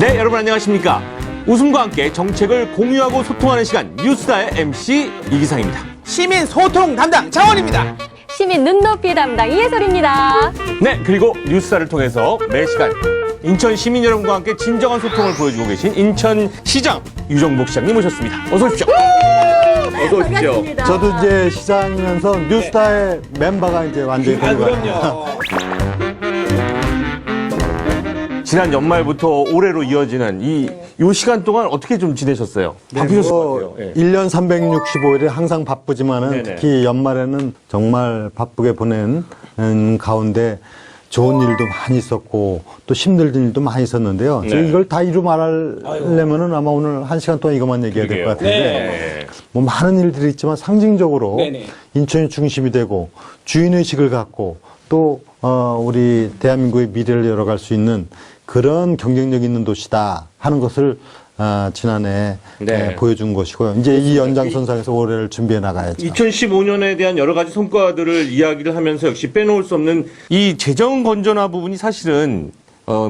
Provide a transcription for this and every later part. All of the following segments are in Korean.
네, 여러분 안녕하십니까. 웃음과 함께 정책을 공유하고 소통하는 시간 뉴스타의 MC 이기상입니다. 시민 소통 담당 장원입니다. 시민 눈높이 담당 이혜솔입니다. 네, 그리고 뉴스타를 통해서 매 시간 인천 시민 여러분과 함께 진정한 소통을 보여주고 계신 인천시장 유정복 시장님 모셨습니다. 어서 오십시오. 어서 오십시오. 반갑습니다. 저도 이제 시장이면서 뉴스타의 멤버가 이제 완전히 된 거예요. 그럼요. 지난 연말부터 올해로 이어지는 요 시간 동안 어떻게 좀 지내셨어요? 바쁘셨을 것 같아요. 예. 1년 365일이 항상 바쁘지만은 네네. 특히 연말에는 정말 바쁘게 보낸 가운데 좋은 일도 많이 있었고 또 힘든 일도 많이 있었는데요. 네. 제가 이걸 다 이루 말하려면은 아마 오늘 1시간 동안 이것만 얘기해야 될 것 같은데 네. 뭐 많은 일들이 있지만 상징적으로 네네. 인천이 중심이 되고 주인의식을 갖고 또 우리 대한민국의 미래를 열어갈 수 있는 그런 경쟁력 있는 도시다 하는 것을 지난해 네. 보여준 것이고요. 이제 이 연장선상에서 올해를 준비해 나가야죠. 2015년에 대한 여러 가지 성과들을 이야기를 하면서 역시 빼놓을 수 없는 이 재정 건전화 부분이 사실은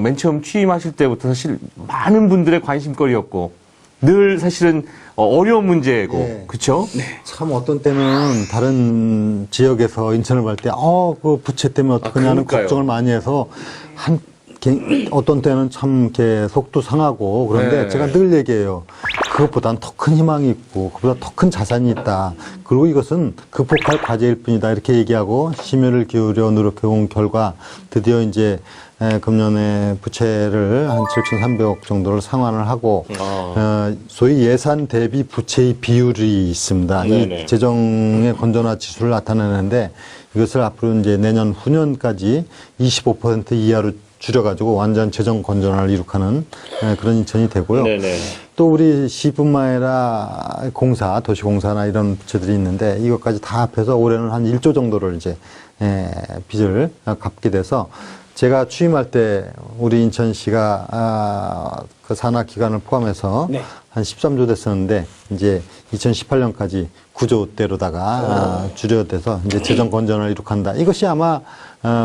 맨 처음 취임하실 때부터 사실 많은 분들의 관심거리였고 늘 사실은 어려운 문제고 네. 그렇죠? 참 어떤 때는 다른 지역에서 인천을 갈 때 그 부채 때문에 어떡하냐는 그러니까요. 걱정을 많이 해서 어떤 때는 참 이렇게 속도 상하고 그런데 네. 제가 늘 얘기해요. 그것보다는 더 큰 희망이 있고 그보다 더 큰 자산이 있다. 그리고 이것은 극복할 과제일 뿐이다. 이렇게 얘기하고 심혈을 기울여 노력해온 결과 드디어 이제 금년에 부채를 한 7,300억 정도를 상환을 하고 소위 예산 대비 부채의 비율이 있습니다. 네네. 이 재정의 건전화 지수를 나타내는데 이것을 앞으로 이제 내년 후년까지 25% 이하로 줄여가지고 완전 재정 건전화를 이룩하는 그런 인천이 되고요. 네네. 또 우리 시뿐만 아니라 공사, 도시공사나 이런 부채들이 있는데 이것까지 다 합해서 올해는 한 1조 정도를 이제 빚을 갚게 돼서 제가 취임할 때 우리 인천시가 그 산하 기관을 포함해서 네. 한 13조 됐었는데 이제 2018년까지 9조대로다가 줄여돼서 이제 재정 건전을 이룩한다. 이것이 아마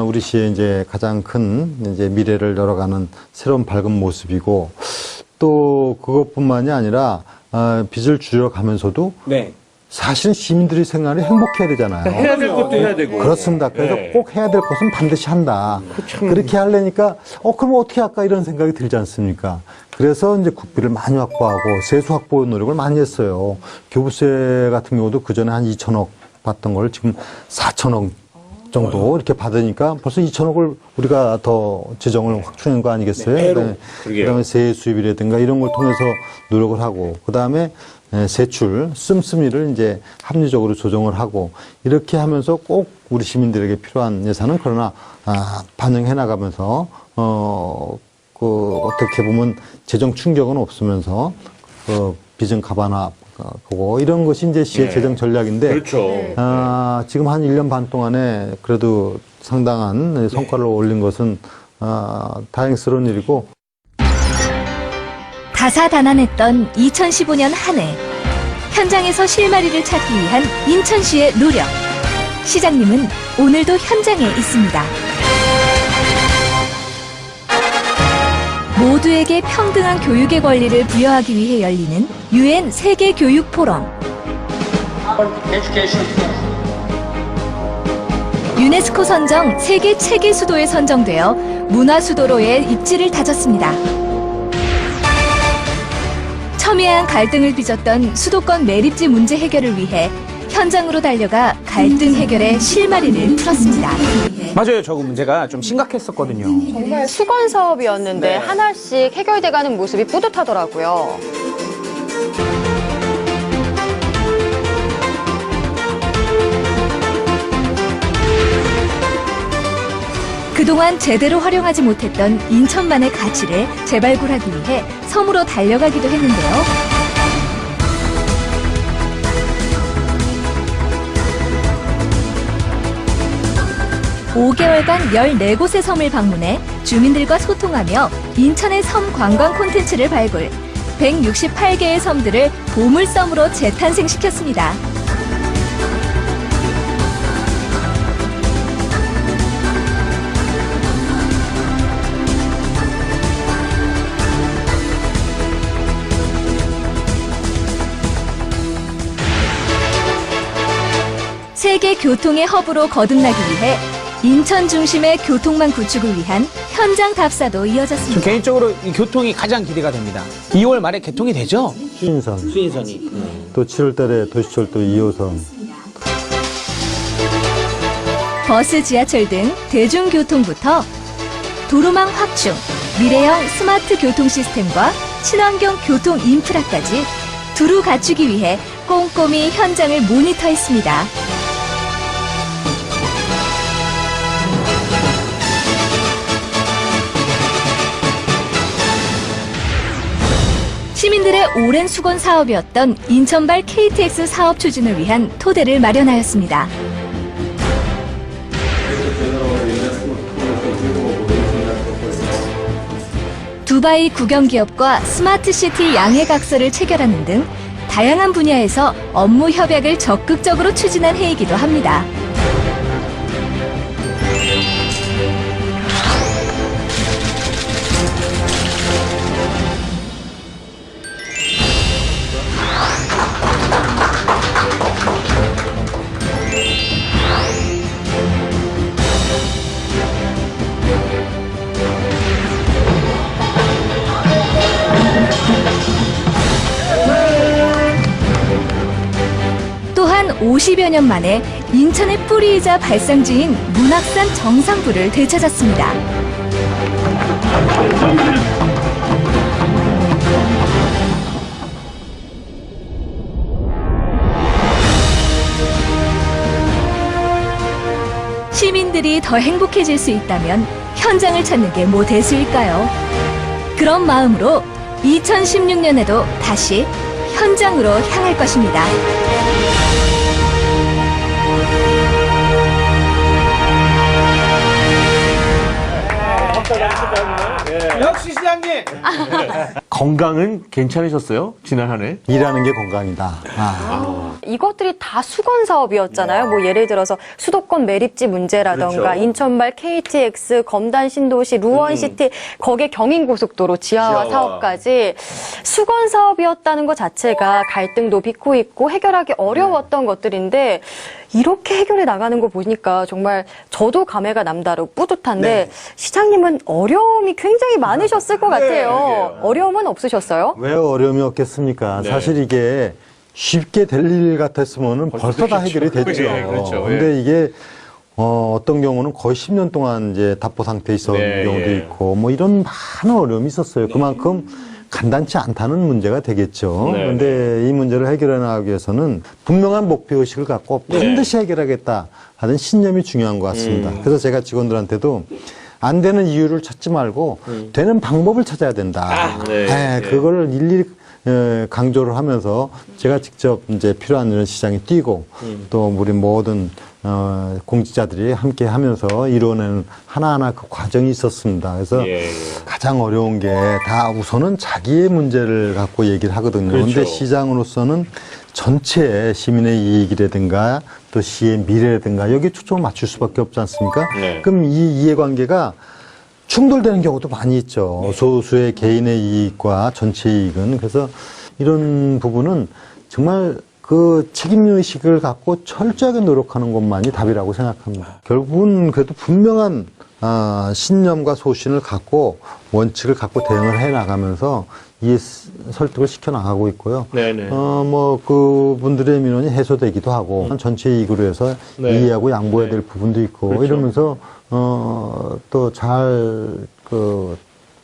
우리 시의 이제 가장 큰 이제 미래를 열어가는 새로운 밝은 모습이고 또 그것뿐만이 아니라 빚을 줄여가면서도 네. 사실은 시민들이 생각하는 행복해야 되잖아요. 해야 될 것도 해야 되고 그렇습니다. 그래서 네. 꼭 해야 될 것은 반드시 한다. 그렇게 하려니까 그럼 어떻게 할까 이런 생각이 들지 않습니까? 그래서 이제 국비를 많이 확보하고 세수 확보 노력을 많이 했어요. 교부세 같은 경우도 그전에 한 2천억 받던 걸 지금 4천억 정도 이렇게 받으니까 벌써 2천억을 우리가 더 재정을 확충한 거 아니겠어요? 네, 배로. 그다음에 세액 수입이라든가 이런 걸 통해서 노력을 하고 그다음에 세출, 씀씀이를 이제 합리적으로 조정을 하고 이렇게 하면서 꼭 우리 시민들에게 필요한 예산은 그러나 반영해 나가면서 어떻게 보면 재정 충격은 없으면서 빚은 갚아나가고 이런 것이 이제 시의 네. 재정 전략인데 그렇죠. 지금 한 1년 반 동안에 그래도 상당한 성과를 올린 것은 다행스러운 일이고 다사다난했던 2015년 한 해. 현장에서 실마리를 찾기 위한 인천시의 노력. 시장님은 오늘도 현장에 있습니다. 모두에게 평등한 교육의 권리를 부여하기 위해 열리는 UN 세계 교육 포럼. 유네스코 선정 세계 체계 수도에 선정되어 문화 수도로의 입지를 다졌습니다. 첨예한 갈등을 빚었던 수도권 매립지 문제 해결을 위해 현장으로 달려가 갈등 해결의 실마리를 풀었습니다. 맞아요. 저 문제가 좀 심각했었거든요. 정말 수건 사업이었는데 하나씩 해결돼가는 모습이 뿌듯하더라고요. 그동안 제대로 활용하지 못했던 인천만의 가치를 재발굴하기 위해 섬으로 달려가기도 했는데요. 5개월간 14곳의 섬을 방문해 주민들과 소통하며 인천의 섬 관광 콘텐츠를 발굴, 168개의 섬들을 보물섬으로 재탄생시켰습니다. 세계 교통의 허브로 거듭나기 위해 인천 중심의 교통망 구축을 위한 현장 답사도 저 이어졌습니다. 개인적으로 이 교통이 가장 기대가 됩니다. 2월 말에 개통이 되죠? 수인선이. 또 7월 달에 도시철도 2호선. 버스, 지하철 등 대중교통부터 도로망 확충, 미래형 스마트 교통 시스템과 친환경 교통 인프라까지 두루 갖추기 위해 꼼꼼히 현장을 모니터했습니다. 시민들의 오랜 수건 사업이었던 인천발 KTX 사업 추진을 위한 토대를 마련하였습니다. 두바이 국영기업과 스마트시티 양해각서를 체결하는 등 다양한 분야에서 업무 협약을 적극적으로 추진한 해이기도 합니다. 또한 50여 년 만에 인천의 뿌리이자 발상지인 문학산 정상부를 되찾았습니다. 시민들이 더 행복해질 수 있다면 현장을 찾는 게 뭐 대수일까요? 그런 마음으로 2016년에도 다시 현장으로 향할 것입니다. 역시 시장님! 건강은 괜찮으셨어요? 지난 한 해? 일하는 게 건강이다. 이것들이 다 수건 사업이었잖아요. 뭐 예를 들어서 수도권 매립지 문제라던가 그렇죠. 인천발 KTX, 검단 신도시, 루원시티, 거기에 경인고속도로 지하화 사업까지 수건 사업이었다는 것 자체가 갈등도 빚고 있고 해결하기 어려웠던 것들인데 이렇게 해결해 나가는 거 보니까 정말 저도 감회가 남다르고 뿌듯한데 시장님은 어려움이 굉장히 많으셨을 것 같아요. 어려움은 없으셨어요? 왜 어려움이 없겠습니까? 네. 사실 이게 쉽게 될 일 같았으면 벌써 다 해결이 됐죠. 네, 그렇죠. 근데 이게 어떤 경우는 거의 10년 동안 이제 답보 상태에 있었는 네, 경우도 예. 있고 뭐 이런 많은 어려움이 있었어요. 그만큼 간단치 않다는 문제가 되겠죠. 네, 그런데 이 문제를 해결해 나가기 위해서는 분명한 목표의식을 갖고 반드시 해결하겠다 하는 신념이 중요한 것 같습니다. 그래서 제가 직원들한테도 안 되는 이유를 찾지 말고 되는 방법을 찾아야 된다. 그거를 일일이 강조를 하면서 제가 직접 이제 필요한 이런 시장에 뛰고 또 우리 모든 공직자들이 함께 하면서 이루어내는 하나하나 그 과정이 있었습니다. 그래서 가장 어려운 게 다 우선은 자기의 문제를 갖고 얘기를 하거든요. 그렇죠. 그런데 시장으로서는 전체 시민의 이익이라든가 또 시의 미래라든가 여기에 초점을 맞출 수밖에 없지 않습니까? 네. 그럼 이 이해관계가 충돌되는 경우도 많이 있죠. 소수의 개인의 이익과 전체 이익은. 그래서 이런 부분은 정말 그 책임의식을 갖고 철저하게 노력하는 것만이 답이라고 생각합니다. 결국은 그래도 분명한 신념과 소신을 갖고 원칙을 갖고 대응을 해 나가면서 이해 설득을 시켜 나가고 있고요. 네네. 뭐 그분들의 민원이 해소되기도 하고 전체 이익으로 해서 네. 이해하고 양보해야 될 부분도 있고 그렇죠. 이러면서 또 잘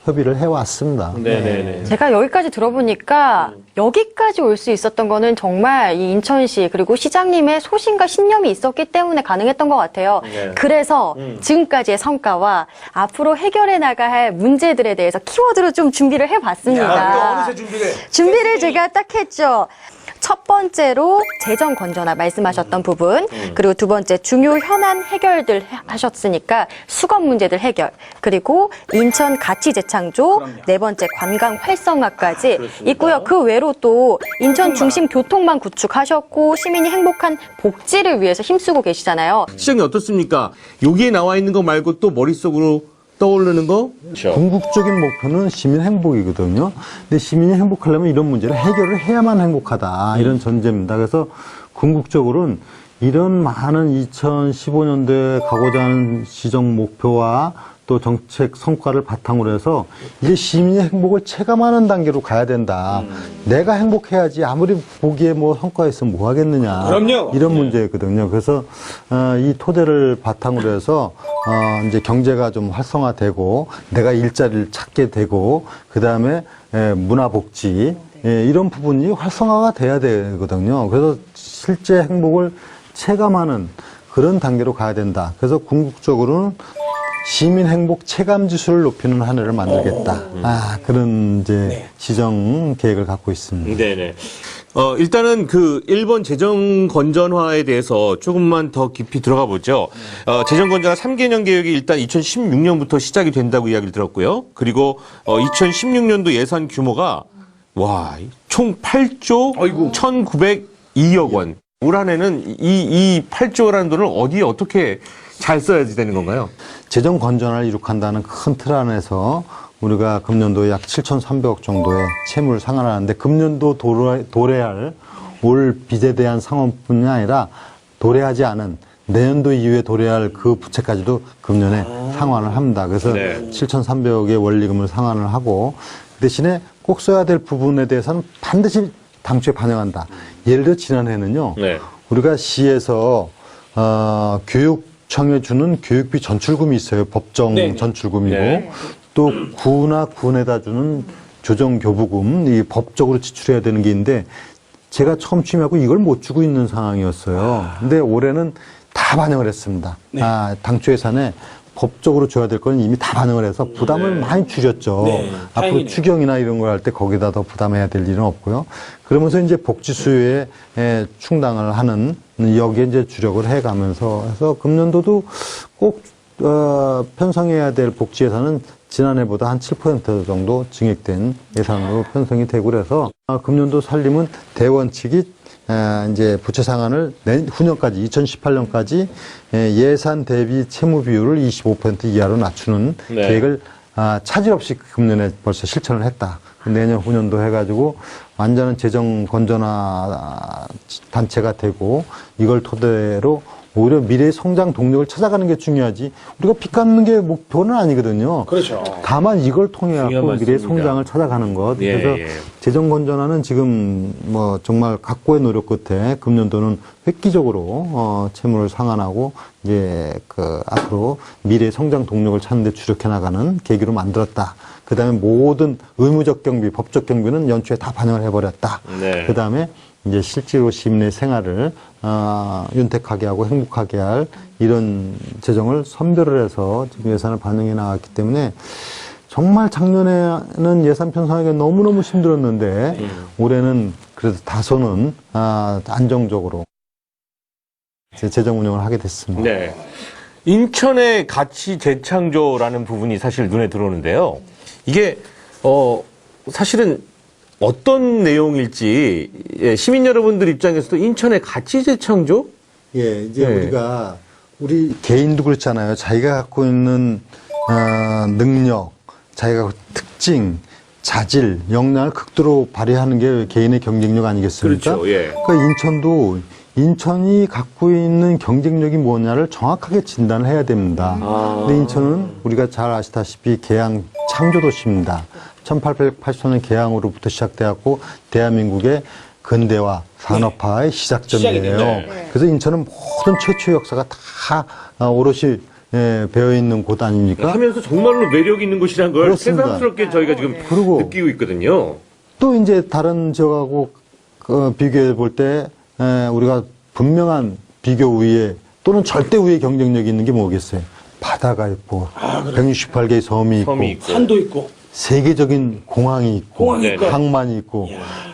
협의를 해왔습니다. 네네네. 제가 여기까지 들어보니까 여기까지 올 수 있었던 거는 정말 이 인천시 그리고 시장님의 소신과 신념이 있었기 때문에 가능했던 것 같아요. 네. 그래서 지금까지의 성과와 앞으로 해결해 나가야 할 문제들에 대해서 키워드로 좀 준비를 해봤습니다. 준비를 제가 딱 했죠. 첫 번째로 재정 건전화 말씀하셨던 부분, 그리고 두 번째 중요 현안 해결들 하셨으니까 수건 문제들 해결, 그리고 인천 가치 재창조, 네 번째 관광 활성화까지 있고요. 그 외로 또 인천 중심 교통망 구축하셨고 시민이 행복한 복지를 위해서 힘쓰고 계시잖아요. 시장님 어떻습니까? 여기에 나와 있는 거 말고 또 머릿속으로 떠오르는 거? 궁극적인 목표는 시민 행복이거든요. 근데 시민이 행복하려면 이런 문제를 해결을 해야만 행복하다. 이런 전제입니다. 그래서 궁극적으로는 이런 많은 2015년도에 가고자 하는 시정 목표와 또 정책 성과를 바탕으로 해서 이제 시민의 행복을 체감하는 단계로 가야 된다. 내가 행복해야지 아무리 보기에 뭐 성과가 있으면 뭐 하겠느냐. 그럼요. 이런 문제거든요. 그래서 이 토대를 바탕으로 해서 이제 경제가 좀 활성화되고 내가 일자리를 찾게 되고 그다음에 문화복지 이런 부분이 활성화가 돼야 되거든요. 그래서 실제 행복을 체감하는 그런 단계로 가야 된다. 그래서 궁극적으로는 시민 행복 체감 지수를 높이는 한 해를 만들겠다. 그런 이제 시정 계획을 갖고 있습니다. 네네. 일단은 그 1번 재정 건전화에 대해서 조금만 더 깊이 들어가 보죠. 재정 건전화 3개년 계획이 일단 2016년부터 시작이 된다고 이야기를 들었고요. 그리고 2016년도 예산 규모가 총 8조 1,902억 원. 올 한 해는 이 8조라는 돈을 어디에 어떻게 잘 써야 되는 건가요? 재정 건전화를 이룩한다는 큰 틀 안에서 우리가 금년도에 약 7,300억 정도의 채무를 상환하는데 금년도 도래할 올 빚에 대한 상환뿐이 아니라 도래하지 않은 내년도 이후에 도래할 그 부채까지도 금년에 상환을 합니다. 그래서 7,300억의 원리금을 상환을 하고 그 대신에 꼭 써야 될 부분에 대해서는 반드시 당초에 반영한다. 예를 들어 지난해는요. 우리가 시에서 교육청에 주는 교육비 전출금이 있어요. 법정 전출금이고 또 구나 군에다 주는 조정교부금 이 법적으로 지출해야 되는 게 있는데 제가 처음 취임하고 이걸 못 주고 있는 상황이었어요. 근데 올해는 다 반영을 했습니다. 당초 예산에 법적으로 줘야 될 건 이미 다 반영을 해서 부담을 많이 줄였죠. 앞으로 추경이나 이런 걸 할 때 거기다 더 부담해야 될 일은 없고요. 그러면서 이제 복지 수요에 충당을 하는 여기에 이제 주력을 해 가면서 해서 금년도도 꼭 편성해야 될 복지 예산은 지난해보다 한 7% 정도 증액된 예산으로 편성이 되고 그래서 금년도 살림은 대원칙이 이제 부채 상환을 후년까지 2018년까지 예산 대비 채무 비율을 25% 이하로 낮추는 계획을 차질 없이 금년에 벌써 실천을 했다. 내년 후년도 해가지고 완전한 재정 건전화 단체가 되고 이걸 토대로 오히려 미래의 성장 동력을 찾아가는 게 중요하지 우리가 빚 갚는 게 목표는 아니거든요. 그렇죠. 다만 이걸 통해 갖고 미래의 성장을 찾아가는 것. 그래서 재정 건전화는 지금 뭐 정말 각고의 노력 끝에 금년도는 획기적으로 채무를 상환하고 이제 그 앞으로 미래의 성장 동력을 찾는 데 주력해 나가는 계기로 만들었다. 그다음에 모든 의무적 경비, 법적 경비는 연초에 다 반영을 해버렸다. 그다음에 이제 실제로 시민의 생활을 윤택하게 하고 행복하게 할 이런 재정을 선별을 해서 지금 예산을 반영해 나갔기 때문에 정말 작년에는 예산 편성하기가 너무너무 힘들었는데 올해는 그래도 다소는 안정적으로 재정 운영을 하게 됐습니다. 인천의 가치 재창조라는 부분이 사실 눈에 들어오는데요. 이게 사실은 어떤 내용일지 시민 여러분들 입장에서도 인천의 가치 재창조? 이제 우리가 우리 개인도 그렇잖아요. 자기가 갖고 있는 능력, 자기가 갖고 특징, 자질, 역량을 극도로 발휘하는 게 개인의 경쟁력 아니겠습니까? 그러니까 인천이 갖고 있는 경쟁력이 뭐냐를 정확하게 진단을 해야 됩니다. 근데 인천은 우리가 잘 아시다시피 계양 창조도시입니다. 1880년 개항으로부터 시작돼갖고 대한민국의 근대화 산업화의 시작점이에요. 그래서 인천은 모든 최초의 역사가 다 오롯이 배어있는 곳 아닙니까? 하면서 정말로 매력 있는 곳이라는 걸 그렇습니다. 새삼스럽게 저희가 지금 느끼고 있거든요. 또 이제 다른 지역하고 비교해 볼 때 우리가 분명한 비교 우위에 또는 절대 우위의 경쟁력이 있는 게 뭐겠어요? 바다가 있고 168개의 섬이 있고 산도 있고 세계적인 공항이 있고 항만이 있고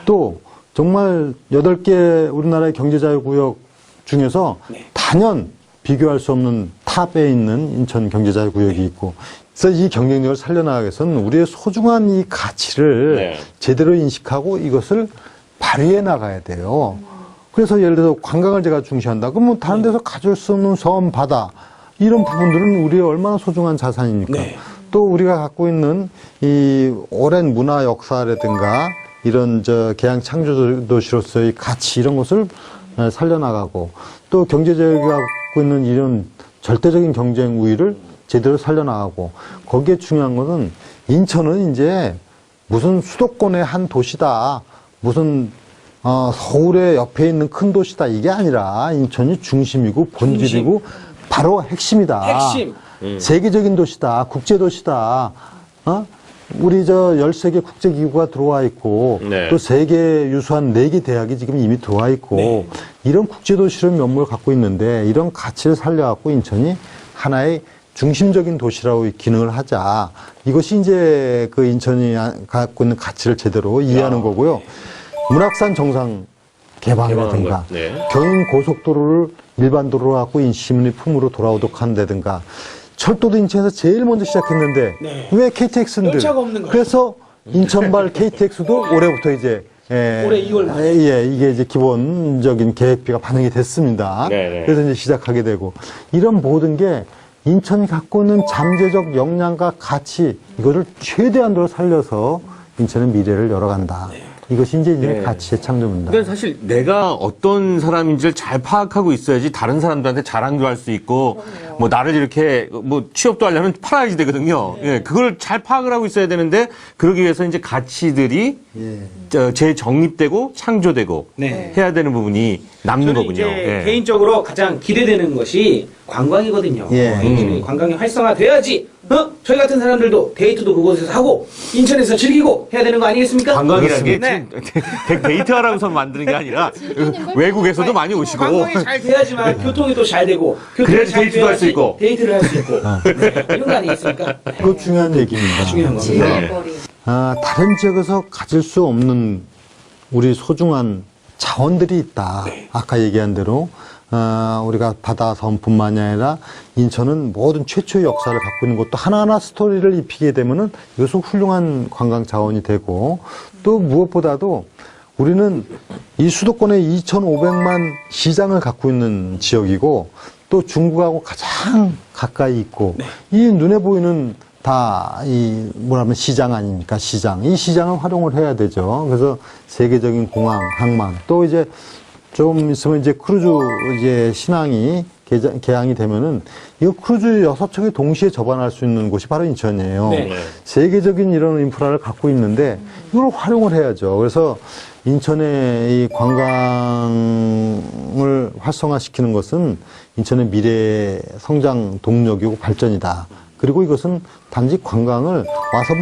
또 정말 8개 우리나라의 경제자유구역 중에서 단연 비교할 수 없는 탑에 있는 인천 경제자유구역이 있고 그래서 이 경쟁력을 살려나가기 위해서는 우리의 소중한 이 가치를 제대로 인식하고 이것을 발휘해 나가야 돼요. 그래서 예를 들어서 관광을 제가 중시한다. 그러면 다른 데서 가질 수 없는 섬, 바다 이런 부분들은 우리의 얼마나 소중한 자산입니까? 또 우리가 갖고 있는 이 오랜 문화 역사라든가 이런 계양 창조 도시로서의 가치 이런 것을 살려나가고 또 경제적이 갖고 있는 이런 절대적인 경쟁 우위를 제대로 살려나가고 거기에 중요한 것은 인천은 이제 무슨 수도권의 한 도시다. 무슨 서울의 옆에 있는 큰 도시다. 이게 아니라 인천이 중심이고 본질이고 바로 핵심이다. 핵심. 세계적인 도시다. 국제도시다. 우리 저 13개 국제기구가 들어와 있고 네. 또 세계 유수한 4개 대학이 지금 이미 들어와 있고 네. 이런 국제도시를 면모를 갖고 있는데 이런 가치를 살려갖고 인천이 하나의 중심적인 도시라고 기능을 하자. 이것이 이제 그 인천이 갖고 있는 가치를 제대로 이해하는 거고요. 문학산 정상 개방이라든가 네. 경인 고속도로를 일반 도로로 갖고 시민의 품으로 돌아오도록 한다든가 철도도 인천에서 제일 먼저 시작했는데 네. 왜 KTX인들 열차가 없는 거예요. 그래서 인천발 KTX도 올해부터 이제 올해 2월 말에. 이게 이제 기본적인 계획비가 반영이 됐습니다. 네네. 그래서 이제 시작하게 되고 이런 모든 게 인천이 갖고 있는 잠재적 역량과 가치 이거를 최대한으로 살려서 인천의 미래를 열어간다. 이것이 이제 네. 가치의 창조입니다. 그러니까 사실 내가 어떤 사람인지를 잘 파악하고 있어야지 다른 사람들한테 자랑도 할 수 있고 뭐 나를 이렇게 뭐 취업도 하려면 팔아야지 되거든요. 예, 그걸 잘 파악을 하고 있어야 되는데 그러기 위해서 이제 가치들이 재정립되고 창조되고 네. 해야 되는 부분이 남는 저는 거군요. 이제 예. 개인적으로 가장 기대되는 것이 관광이거든요. 예. 인천이 관광이 활성화돼야지. 저희 같은 사람들도 데이트도 그곳에서 하고 인천에서 즐기고 해야 되는 거 아니겠습니까? 관광이라는 게 네. 데이트하라고서 만드는 게 아니라 외국에서도 많이 오시고 관광이 잘 돼야지만 교통이 또 잘 되고 교통이 그래야지 잘 데이트도 할수 돼야지 있고. 데이트를 할 수 있고 네. 이런 거 아니겠습니까? 그거 중요한 얘기입니다. 중요한 겁니다. 다른 지역에서 가질 수 없는 우리 소중한 자원들이 있다. 아까 얘기한 대로 우리가 바다 섬뿐만이 아니라 인천은 모든 최초의 역사를 갖고 있는 것도 하나하나 스토리를 입히게 되면은 이것은 훌륭한 관광 자원이 되고 또 무엇보다도 우리는 이 수도권에 2,500만 시장을 갖고 있는 지역이고 또 중국하고 가장 가까이 있고 이 눈에 보이는 다 뭐라면 시장 아닙니까? 시장. 이 시장을 활용을 해야 되죠. 그래서 세계적인 공항, 항만 또 이제 좀 있으면 이제 크루즈 이제 신항이 개항이 되면은 이 크루즈 6척이 동시에 접안할 수 있는 곳이 바로 인천이에요. 네. 세계적인 이런 인프라를 갖고 있는데 이걸 활용을 해야죠. 그래서 인천의 이 관광을 활성화시키는 것은 인천의 미래 성장 동력이고 발전이다. 그리고 이것은 단지 관광을 와서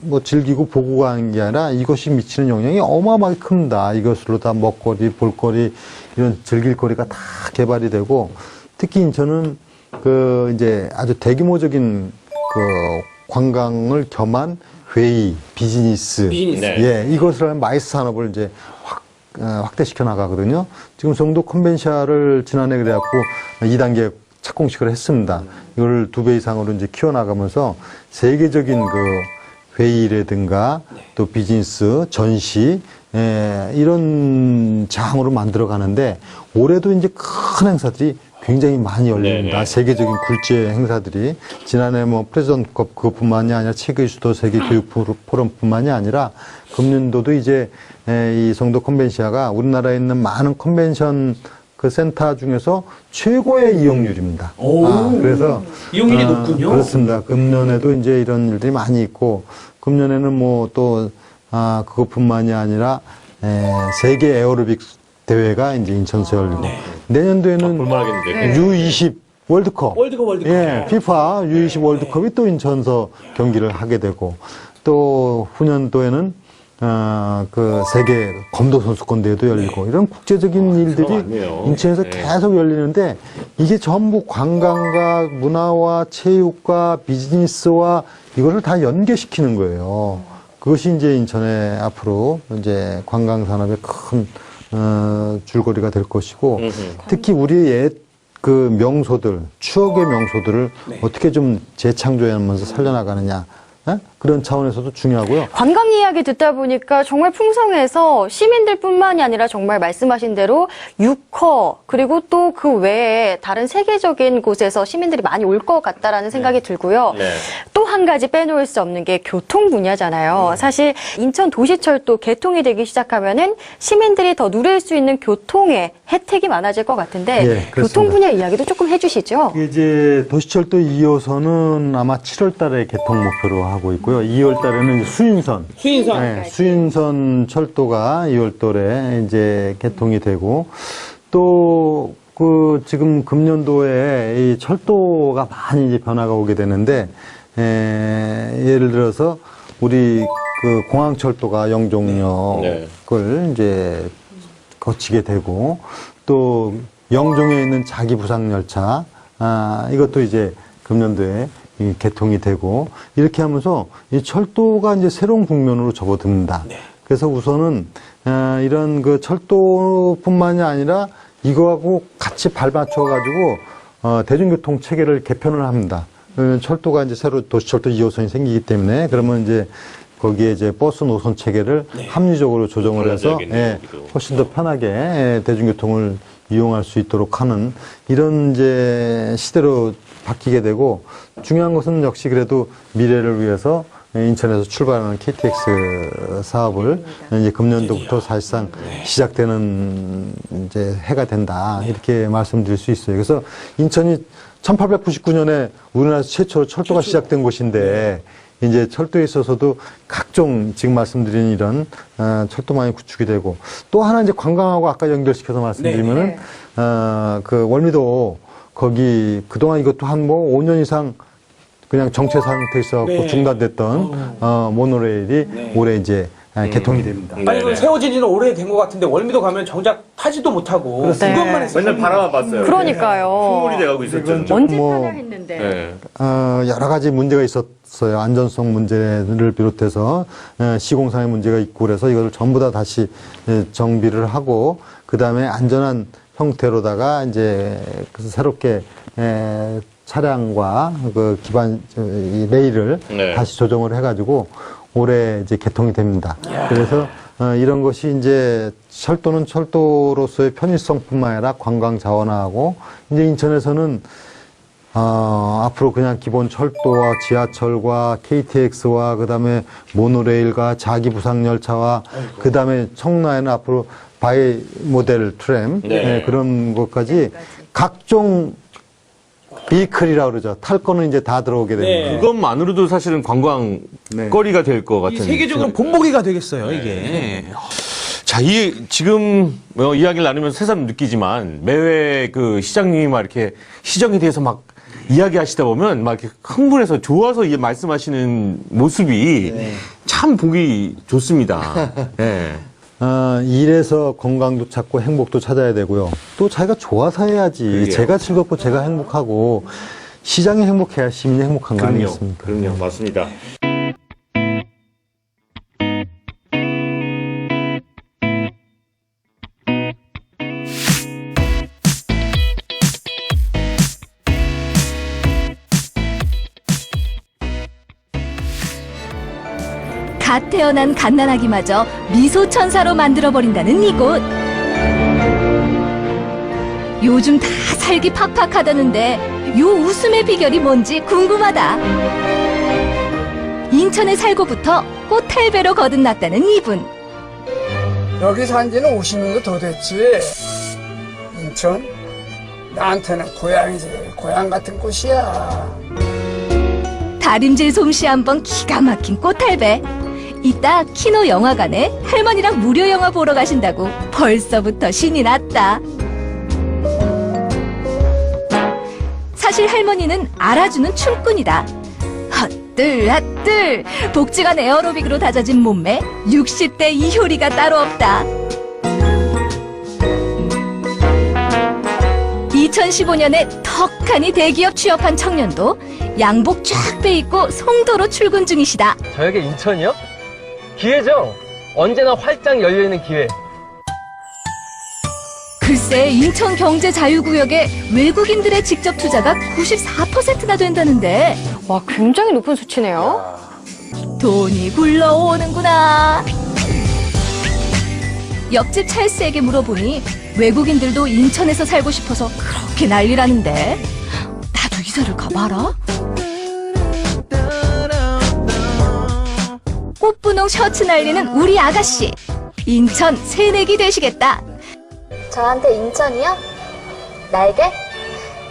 뭐 즐기고 보고 가는 게 아니라 이것이 미치는 영향이 어마어마하게 큽니다. 이것으로 다 먹거리, 볼거리, 이런 즐길거리가 다 개발이 되고 특히 인천은 이제 아주 대규모적인 관광을 겸한 회의, 비즈니스. 네. 이것을 하면 마이스 산업을 이제 확대시켜 나가거든요. 지금 정도 컨벤샤를 지난해 그래갖고 2단계 착공식을 했습니다. 이걸 2배 이상으로 이제 키워나가면서 세계적인 회의라든가 또 비즈니스, 전시, 이런 장으로 만들어 가는데 올해도 이제 큰 행사들이 굉장히 많이 열립니다. 네네. 세계적인 굴제 행사들이 지난해 프레지던트컵 그것뿐만이 아니라 세계 수도 세계 교육 포럼뿐만이 아니라 금년도도 이제 이 성도 컨벤시아가 우리나라에 있는 많은 컨벤션 센터 중에서 최고의 이용률입니다. 그래서 이용률이 높군요. 그렇습니다. 금년에도 이제 이런 일들이 많이 있고 금년에는 그것뿐만이 아니라 세계 에어로빅 대회가 이제 인천에서 열리고 내년도에는 볼만하겠는데. U20 월드컵. 월드컵. 예, 피파 U20 월드컵이 또 인천서 경기를 하게 되고 또 후년도에는 세계 검도 선수권 대회도 열리고 이런 국제적인 일들이 많네요. 인천에서 네. 계속 열리는데 이게 전부 관광과 문화와 체육과 비즈니스와 이거를 다 연계시키는 거예요. 그것이 이제 인천의 앞으로 이제 관광 산업의 큰 줄거리가 될 것이고 특히 우리의 명소들, 추억의 명소들을 어떻게 좀 재창조하면서 살려나가느냐. 그런 차원에서도 중요하고요. 관광 이야기 듣다 보니까 정말 풍성해서 시민들뿐만이 아니라 정말 말씀하신 대로 유커 그리고 또 그 외에 다른 세계적인 곳에서 시민들이 많이 올 것 같다라는 생각이 들고요. 네. 또 한 가지 빼놓을 수 없는 게 교통 분야잖아요. 사실 인천 도시철도 개통이 되기 시작하면은 시민들이 더 누릴 수 있는 교통의 혜택이 많아질 것 같은데 예, 그렇습니다. 교통 분야 이야기도 조금 해주시죠. 이게 이제 도시철도 2호선은 아마 7월 달에 개통 목표로 하고 있고요. 2월 달에는 이제 수인선. 수인선. 네, 수인선 철도가 2월 달에 이제 개통이 되고 또 지금 금년도에 이 철도가 많이 이제 변화가 오게 되는데 예를 들어서 우리 그 공항철도가 영종역을 이제 거치게 되고 또 영종에 있는 자기부상열차 이것도 이제 금년도에 이 개통이 되고 이렇게 하면서 이 철도가 이제 새로운 국면으로 접어듭니다. 그래서 우선은 이런 그 철도뿐만이 아니라 이거하고 같이 발맞춰 가지고 대중교통 체계를 개편을 합니다. 철도가 이제 새로 도시철도 2호선이 생기기 때문에 그러면 이제 거기에 이제 버스 노선 체계를 합리적으로 조정을 해서 훨씬 더 편하게 대중교통을 이용할 수 있도록 하는 이런 이제 시대로 바뀌게 되고 중요한 것은 역시 그래도 미래를 위해서 인천에서 출발하는 KTX 사업을 이제 금년도부터 사실상 시작되는 이제 해가 된다 이렇게 말씀드릴 수 있어요. 그래서 인천이 1899년에 우리나라에서 최초로 철도가 시작된 곳인데 이제 철도에 있어서도 각종 지금 말씀드린 이런 철도망이 구축이 되고 또 하나 이제 관광하고 아까 연결시켜서 말씀드리면은 그 월미도 거기 그동안 이것도 한 뭐 5년 이상 그냥 정체 상태에 있어갖고 중단됐던 모노레일이 올해 이제 개통이 됩니다. 아니 그럼 세워진 지는 오래된 것 같은데 월미도 가면 정작 타지도 못하고 그것만 했어요. 맨날 바라만 봤어요. 그러니까요. 풍물이 돼가고 있었죠. 언제 뭐, 타냐 했는데. 네. 여러 가지 문제가 있었어요. 안전성 문제를 비롯해서 시공상의 문제가 있고 그래서 이걸 전부 다 다시 정비를 하고 그 다음에 안전한 형태로다가 이제 새롭게 차량과 그 기반 이 레일을 다시 조정을 해가지고 올해 이제 개통이 됩니다. 그래서 이런 것이 이제 철도는 철도로서의 편의성뿐만 아니라 관광 자원화하고 이제 인천에서는 앞으로 그냥 기본 철도와 지하철과 KTX와 그다음에 모노레일과 자기부상열차와 그다음에 청라에는 앞으로 바이 모델 트램 그런 것까지 각종 비클이라고 그러죠. 탈 거는 이제 다 들어오게 됩니다. 그것만으로도 사실은 관광거리가 될 것 같은. 세계적으로 본보기가 되겠어요, 이게. 자, 지금 이야기를 나누면서 새삼 느끼지만 매회 그 시장님이 막 이렇게 시정에 대해서 막 이야기하시다 보면 막 이렇게 흥분해서 좋아서 말씀하시는 모습이 참 보기 좋습니다. 네. 일에서 건강도 찾고 행복도 찾아야 되고요. 또 자기가 좋아서 해야지. 그러게요. 제가 즐겁고 제가 행복하고 시장이 행복해야 시민이 행복한 거 아니겠습니까? 그럼요, 맞습니다. 갓 태어난 갓난아기마저 미소천사로 만들어버린다는 이곳. 요즘 다 살기 팍팍하다는데 요 웃음의 비결이 뭔지 궁금하다. 인천에 살고부터 호텔배로 거듭났다는 이분. 여기 산 지는 50년도 더 됐지. 인천? 나한테는 고향이지. 고향 같은 곳이야. 다림질 솜씨 한번 기가 막힌 꽃할배. 이따 키노 영화관에 할머니랑 무료 영화 보러 가신다고 벌써부터 신이 났다. 사실 할머니는 알아주는 춤꾼이다. 헛들 헛들 복지관 에어로빅으로 다져진 몸매 60대 이효리가 따로 없다. 2015년에 턱하니 대기업 취업한 청년도 양복 쫙 빼입고 송도로 출근 중이시다. 저에게 인천이요? 기회죠. 언제나 활짝 열려있는 기회. 글쎄 인천 경제자유구역에 외국인들의 직접 투자가 94%나 된다는데 와, 굉장히 높은 수치네요. 돈이 굴러오는구나. 옆집 찰스에게 물어보니 외국인들도 인천에서 살고 싶어서 그렇게 난리라는데 나도 이사를 가봐라. 꽃분홍 셔츠 날리는 우리 아가씨. 인천 새내기 되시겠다. 저한테 인천이요? 날개?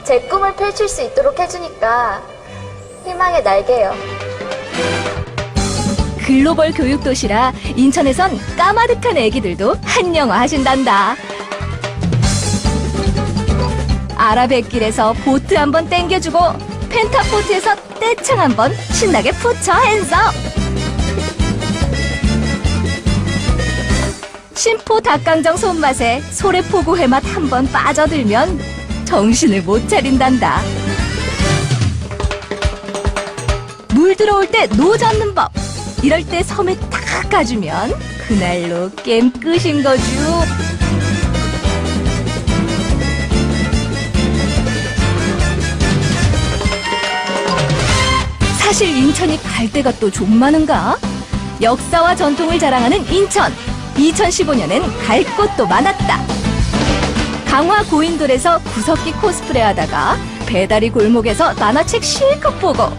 제 꿈을 펼칠 수 있도록 해주니까 희망의 날개요. 글로벌 교육도시라 인천에선 까마득한 애기들도 한영어 하신단다. 아라뱃길에서 보트 한번 땡겨주고 펜타포트에서 떼창 한번 신나게 푸처 핸즈업. 심포 닭강정 손맛에 소래포구 회맛 한번 빠져들면 정신을 못 차린단다. 물 들어올 때 노 젓는 법. 이럴 때 섬에 탁 가주면 그날로 게임 끝인 거죠. 사실 인천이 갈 데가 또 좀 많은가? 역사와 전통을 자랑하는 인천. 2015년엔 갈 곳도 많았다. 강화 고인돌에서 구석기 코스프레 하다가 배다리 골목에서 만화책 실컷 보고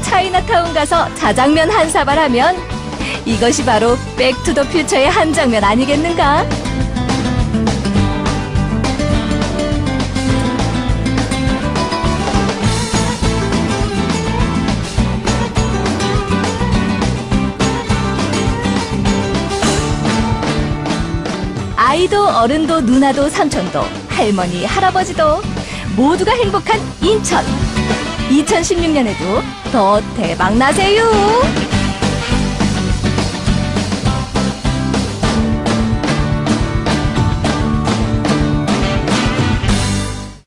차이나타운 가서 자장면 한 사발 하면 이것이 바로 백투더퓨처의 한 장면 아니겠는가? 아이도 어른도 누나도 삼촌도 할머니 할아버지도 모두가 행복한 인천. 2016년에도 더 대박 나세요.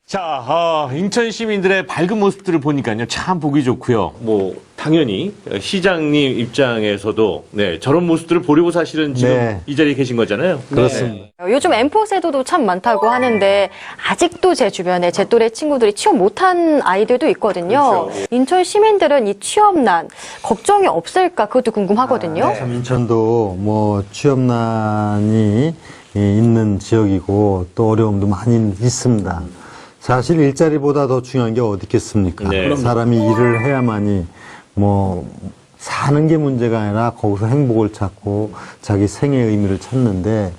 자, 인천 시민들의 밝은 모습들을 보니까요, 참 보기 좋고요. 뭐 당연히 시장님 입장에서도 네, 저런 모습들을 보려고 사실은 지금 네. 이 자리에 계신 거잖아요. 그렇습니다. 요즘 M4 세도도 참 많다고 하는데 아직도 제 주변에 제 또래 친구들이 취업 못한 아이들도 있거든요. 그렇죠. 인천 시민들은 이 취업난 걱정이 없을까 그것도 궁금하거든요. 참 인천도 뭐 취업난이 있는 지역이고 또 어려움도 많이 있습니다. 사실 일자리보다 더 중요한 게 어디 있겠습니까? 네. 사람이 일을 해야만이 뭐 사는 게 문제가 아니라 거기서 행복을 찾고 자기 생애의 의미를 찾는데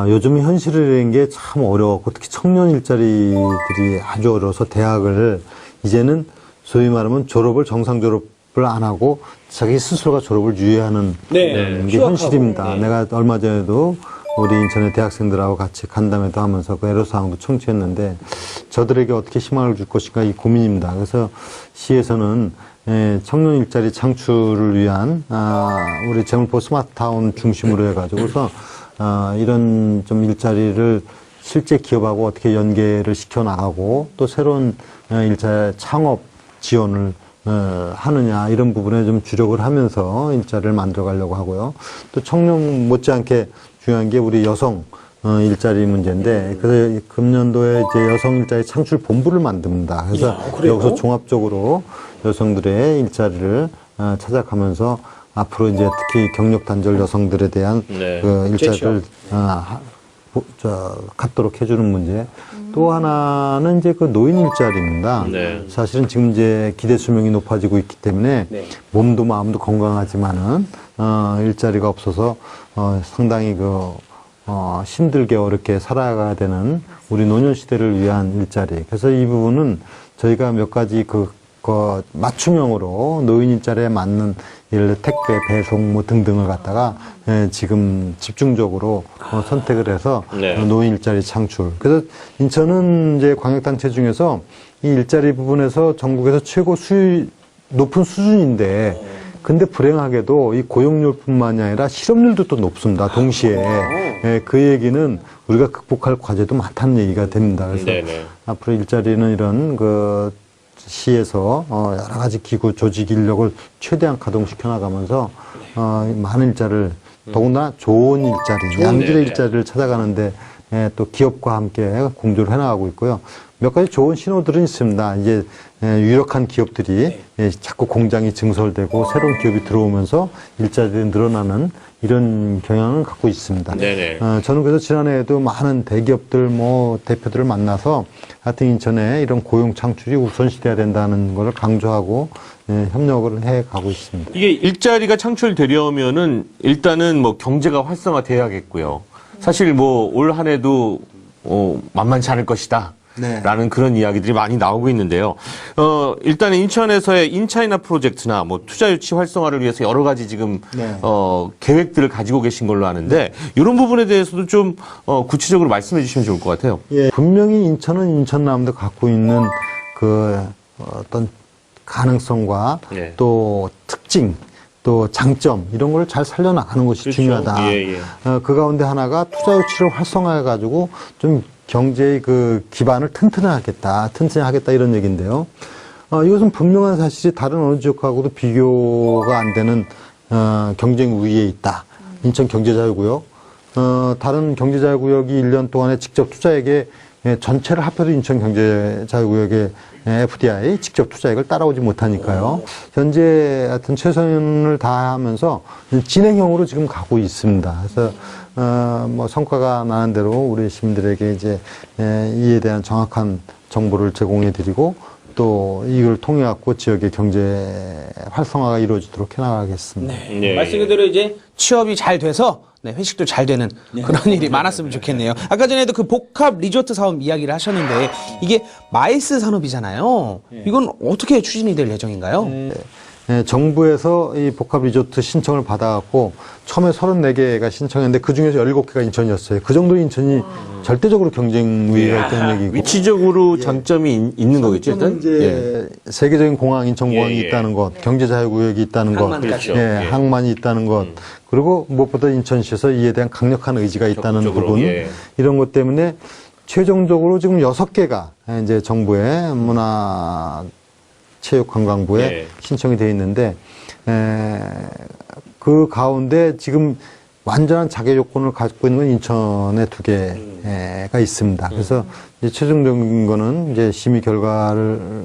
요즘 현실이라는 게 참 어려웠고 특히 청년 일자리들이 아주 어려워서 대학을 이제는 소위 말하면 졸업을 정상 졸업을 안 하고 자기 스스로가 졸업을 유예하는 게 휴학하고. 현실입니다. 네. 내가 얼마 전에도 우리 인천의 대학생들하고 같이 간담회도 하면서 그 애로사항도 청취했는데 저들에게 어떻게 희망을 줄 것인가 이 고민입니다. 그래서 시에서는 청년 일자리 창출을 위한 우리 재물포 스마트타운 중심으로 해가지고서 이런 좀 일자리를 실제 기업하고 어떻게 연계를 시켜 나가고 또 새로운 일자리 창업 지원을 하느냐 이런 부분에 좀 주력을 하면서 일자리를 만들어 가려고 하고요. 또 청년 못지않게 중요한 게 우리 여성 일자리 문제인데 그래서 금년도에 이제 여성 일자리 창출 본부를 만듭니다. 그래서 여기서 종합적으로 여성들의 일자리를 찾아가면서 앞으로 이제 특히 경력 단절 여성들에 대한 네. 그 일자리를 갖도록 해주는 문제. 또 하나는 이제 그 노인 일자리입니다. 네. 사실은 지금 이제 기대 수명이 높아지고 있기 때문에 몸도 마음도 건강하지만은 일자리가 없어서 상당히 힘들게 어렵게 살아가야 되는 우리 노년 시대를 위한 일자리. 그래서 이 부분은 저희가 몇 가지 맞춤형으로 노인 일자리에 맞는 예를 들어 택배, 배송 뭐 등등을 갖다가 지금 집중적으로 선택을 해서 노인 일자리 창출. 그래서 인천은 이제 광역단체 중에서 이 일자리 부분에서 전국에서 최고 높은 수준인데 근데 불행하게도 이 고용률뿐만이 아니라 실업률도 또 높습니다. 동시에. 그 얘기는 우리가 극복할 과제도 많다는 얘기가 됩니다. 그래서 앞으로 일자리는 이런 시에서 여러 가지 기구 조직 인력을 최대한 가동시켜 나가면서 많은 일자리를 더구나 좋은 일자리, 양질의 일자리를 찾아가는데 또 기업과 함께 공조를 해나가고 있고요. 몇 가지 좋은 신호들은 있습니다. 이제 유력한 기업들이 자꾸 공장이 증설되고 새로운 기업이 들어오면서 일자리들이 늘어나는 이런 경향을 갖고 있습니다. 네네. 저는 그래서 지난해에도 많은 대기업들 대표들을 만나서 하여튼 인천에 이런 고용 창출이 우선시돼야 된다는 걸 강조하고 협력을 해 가고 있습니다. 이게 일자리가 창출되려면은 일단은 뭐 경제가 활성화돼야겠고요. 사실 뭐 올 한 해도 만만치 않을 것이다. 네. 라는 그런 이야기들이 많이 나오고 있는데요. 일단은 인천에서의 인차이나 프로젝트나 뭐 투자 유치 활성화를 위해서 여러 가지 지금 계획들을 가지고 계신 걸로 아는데 이런 부분에 대해서도 좀 구체적으로 말씀해 주시면 좋을 것 같아요. 예, 분명히 인천은 인천남도 갖고 있는 그 어떤 가능성과 예. 또 특징, 또 장점 이런 걸 잘 살려나가는 것이 그렇죠. 중요하다. 예, 예. 그 가운데 하나가 투자 유치를 활성화해 가지고 좀 경제의 그 기반을 튼튼하겠다 이런 얘기인데요. 이것은 분명한 사실이 다른 어느 지역하고도 비교가 안 되는 경쟁 우위에 있다. 인천 경제자유구역. 다른 경제자유구역이 1년 동안에 직접 투자액의 전체를 합해도 인천 경제자유구역의 FDI 직접 투자액을 따라오지 못하니까요. 현재 하여튼 최선을 다하면서 진행형으로 지금 가고 있습니다. 그래서 뭐 성과가 나는 대로 우리 시민들에게 이제 이에 대한 정확한 정보를 제공해 드리고 또 이걸 통해 갖고 지역의 경제 활성화가 이루어지도록 해나가겠습니다. 네. 예, 말씀 그대로 이제 취업이 잘 돼서 회식도 잘 되는 그런 일이 많았으면 좋겠네요. 아까 전에도 그 복합 리조트 사업 이야기를 하셨는데 이게 마이스 산업이잖아요. 이건 어떻게 추진이 될 예정인가요? 정부에서 이 복합 리조트 신청을 받아갖고 처음에 34개가 신청했는데 그 중에서 17개가 인천이었어요. 그 정도 인천이 절대적으로 경쟁 우위가 있다는 얘기고. 위치적으로 장점이 있는 거겠죠, 일단? 이제 세계적인 공항, 인천공항이 예, 예. 있다는 것, 경제자유구역이 있다는 것, 항만까지. 그렇죠. 예. 항만이 있다는 것, 그리고 무엇보다 인천시에서 이에 대한 강력한 의지가 있다는 적극적으로, 부분, 예. 이런 것 때문에 최종적으로 지금 6개가 이제 정부의 문화체육관광부에 예. 신청이 되어 있는데, 그 가운데 지금 완전한 자격 요건을 갖고 있는 건 인천에 2개가 있습니다. 그래서 이제 최종적인 거는 이제 심의 결과를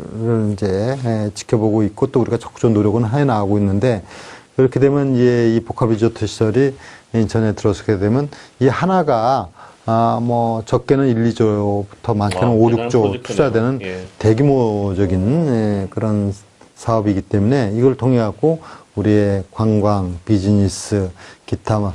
이제 지켜보고 있고 또 우리가 적극적 노력은 해 나가고 있는데 그렇게 되면 이 복합 리조트 시설이 인천에 들어서게 되면 이 하나가 뭐 적게는 1, 2조부터 많게는 5, 대단한 6조 프로젝트네요. 투자되는 예. 대규모적인 그런 사업이기 때문에 이걸 통해 갖고 우리의 관광, 비즈니스, 기타 뭐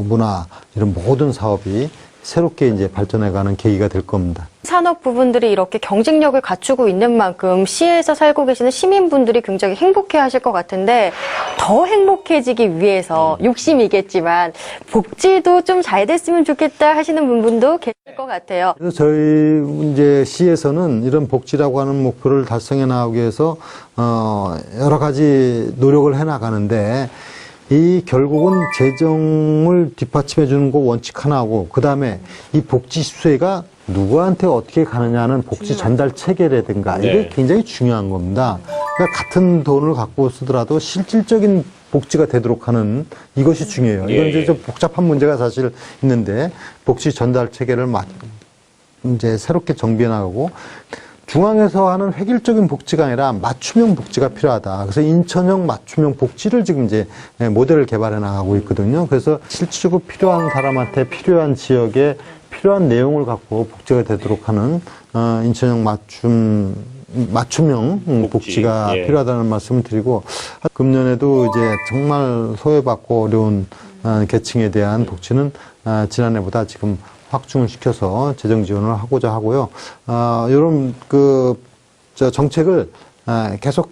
문화 이런 모든 사업이 새롭게 이제 발전해가는 계기가 될 겁니다. 산업 부분들이 이렇게 경쟁력을 갖추고 있는 만큼 시에서 살고 계시는 시민분들이 굉장히 행복해하실 것 같은데 더 행복해지기 위해서 욕심이겠지만 복지도 좀 잘 됐으면 좋겠다 하시는 분도 계실 것 같아요. 그래서 저희 이제 시에서는 이런 복지라고 하는 목표를 달성해 나가기 위해서 여러 가지 노력을 해 나가는데 이 결국은 재정을 뒷받침해 주는 거 원칙 하나고 그다음에 이 복지 수혜가 누구한테 어떻게 가느냐는 복지 전달 체계라든가 이게 네. 굉장히 중요한 겁니다. 그러니까 같은 돈을 갖고 쓰더라도 실질적인 복지가 되도록 하는 이것이 중요해요. 이건 예, 이제 예. 좀 복잡한 문제가 사실 있는데 복지 전달 체계를 이제 새롭게 정비해 나가고 중앙에서 하는 획일적인 복지가 아니라 맞춤형 복지가 필요하다. 그래서 인천형 맞춤형 복지를 지금 이제 모델을 개발해 나가고 있거든요. 그래서 실질적으로 필요한 사람한테 필요한 지역에 필요한 내용을 갖고 복지가 되도록 하는 인천형 맞춤형 복지가 예. 필요하다는 말씀을 드리고 금년에도 이제 정말 소외받고 어려운 계층에 대한 복지는 지난해보다 지금 확충을 시켜서 재정 지원을 하고자 하고요. 이런 정책을 계속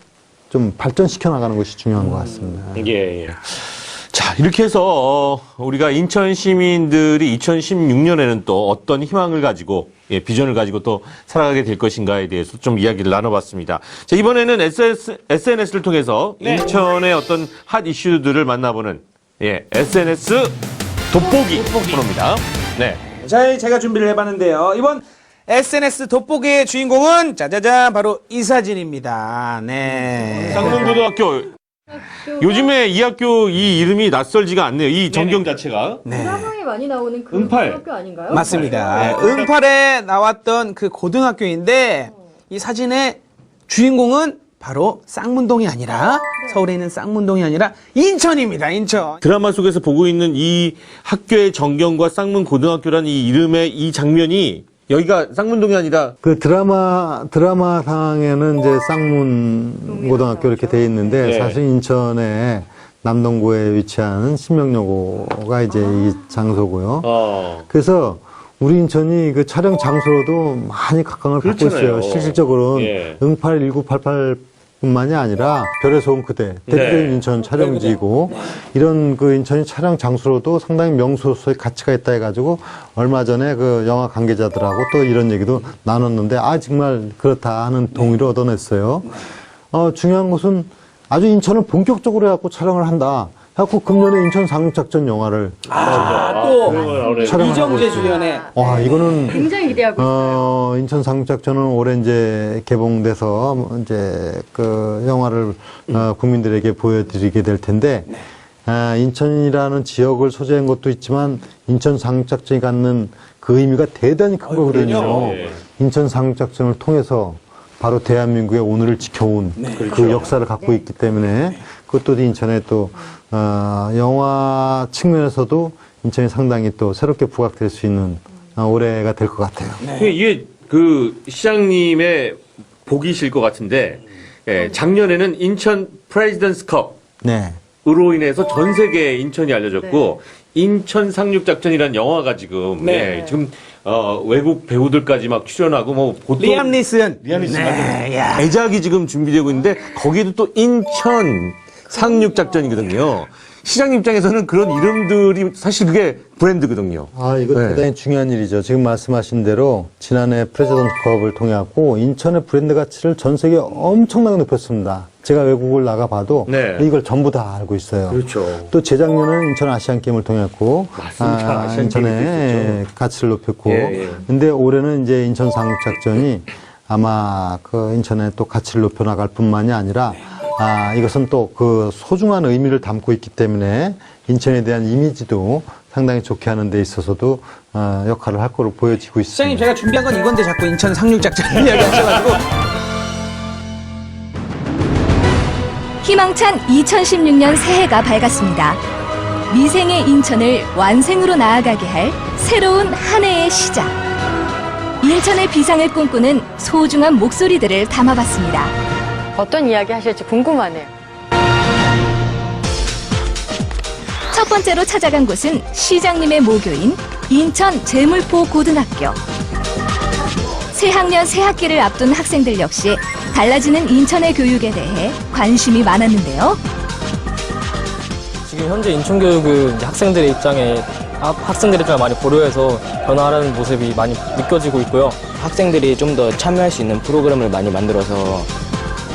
좀 발전시켜 나가는 것이 중요한 것 같습니다. 예, 예. 자, 이렇게 해서 우리가 인천 시민들이 2016년에는 또 어떤 희망을 가지고 비전을 가지고 또 살아가게 될 것인가에 대해서 좀 이야기를 나눠봤습니다. 자, 이번에는 SNS를 통해서 인천의 어떤 핫 이슈들을 만나보는 SNS 돋보기 코너입니다. 네. 자, 제가 준비를 해봤는데요. 이번 SNS 돋보기의 주인공은 짜자잔 바로 이 사진입니다. 네. 쌍문고등학교 요즘에 이 학교 이 이름이 낯설지가 않네요. 이 전경 자체가. 드라마에 많이 나오는 그 은팔. 학교 아닌가요? 맞습니다. 은팔에 나왔던 그 고등학교인데 이 사진의 주인공은 바로 쌍문동이 아니라 서울에 있는 쌍문동이 아니라 인천입니다. 인천. 드라마 속에서 보고 있는 이 학교의 전경과 쌍문 고등학교라는 이 이름의 이 장면이 여기가 쌍문동이 아니라 그 드라마상에는 이제 쌍문 고등학교 이렇게 돼 있는데 네. 사실 인천에 남동구에 위치한 신명여고가 이제 이 장소고요. 그래서 우리 인천이 그 촬영 장소로도 많이 각광을 받고 그렇잖아요. 있어요. 실질적으로는 예. 응팔 1988뿐만이 아니라 별에서 온 그대, 대표적인 네. 인천 촬영지이고 이런 그 인천이 촬영 장소로도 상당히 명소로서의 가치가 있다 해가지고 얼마 전에 그 영화 관계자들하고 또 이런 얘기도 나눴는데 아 정말 그렇다 하는 동의를 얻어냈어요. 중요한 것은 아주 인천을 본격적으로 해갖고 촬영을 한다. 해갖고 금년에 인천 상륙작전 영화를 또 촬영을 이정재 주연의 와 이거는 굉장히 기대하고 있어요. 인천 상륙작전은 올해 이제 개봉돼서 이제 그 영화를 국민들에게 보여드리게 될 텐데 인천이라는 지역을 소재한 것도 있지만 인천 상륙작전이 갖는 그 의미가 대단히 큰 거거든요. 인천 상륙작전을 통해서 바로 대한민국의 오늘을 지켜온 그 역사를 갖고 있기 때문에 그것도 인천에 또 영화 측면에서도 인천이 상당히 또 새롭게 부각될 수 있는 올해가 될 것 같아요. 이게 그 시장님의 복이실 것 같은데 작년에는 인천 프레지던스컵 네. 으로 인해서 전 세계에 인천이 알려졌고 인천 상륙작전이라는 영화가 지금 지금 외국 배우들까지 막 출연하고 뭐 보통 리암 니슨. 대작이 지금 준비되고 있는데 거기에도 또 인천 상륙작전이거든요. 시장 입장에서는 그런 이름들이 사실 그게 브랜드거든요. 이거 네. 대단히 중요한 일이죠. 지금 말씀하신 대로 지난해 프레지던트컵을 통해 갖고 인천의 브랜드 가치를 전 세계에 엄청나게 높였습니다. 제가 외국을 나가봐도 네. 이걸 전부 다 알고 있어요. 그렇죠. 또 재작년에는 인천 아시안 게임을 통했고 맞습니다. 아시안 게임도 인천의 가치를 높였고 예. 근데 올해는 이제 인천 상륙작전이 아마 그 인천의 또 가치를 높여나갈 뿐만이 아니라 이것은 또 그 소중한 의미를 담고 있기 때문에 인천에 대한 이미지도 상당히 좋게 하는 데 있어서도 역할을 할 거로 보여지고 있습니다. 시장님 제가 준비한 건 이건데 자꾸 인천 상륙작전 이야기 하셔가지고 희망찬 2016년 새해가 밝았습니다. 미생의 인천을 완생으로 나아가게 할 새로운 한 해의 시작. 인천의 비상을 꿈꾸는 소중한 목소리들을 담아봤습니다. 어떤 이야기 하실지 궁금하네요. 첫 번째로 찾아간 곳은 시장님의 모교인 인천 제물포 고등학교. 새학년 새학기를 앞둔 학생들 역시 달라지는 인천의 교육에 대해 관심이 많았는데요. 지금 현재 인천교육은 이제 학생들의 입장에 많이 고려해서 변화하는 모습이 많이 느껴지고 있고요. 학생들이 좀 더 참여할 수 있는 프로그램을 많이 만들어서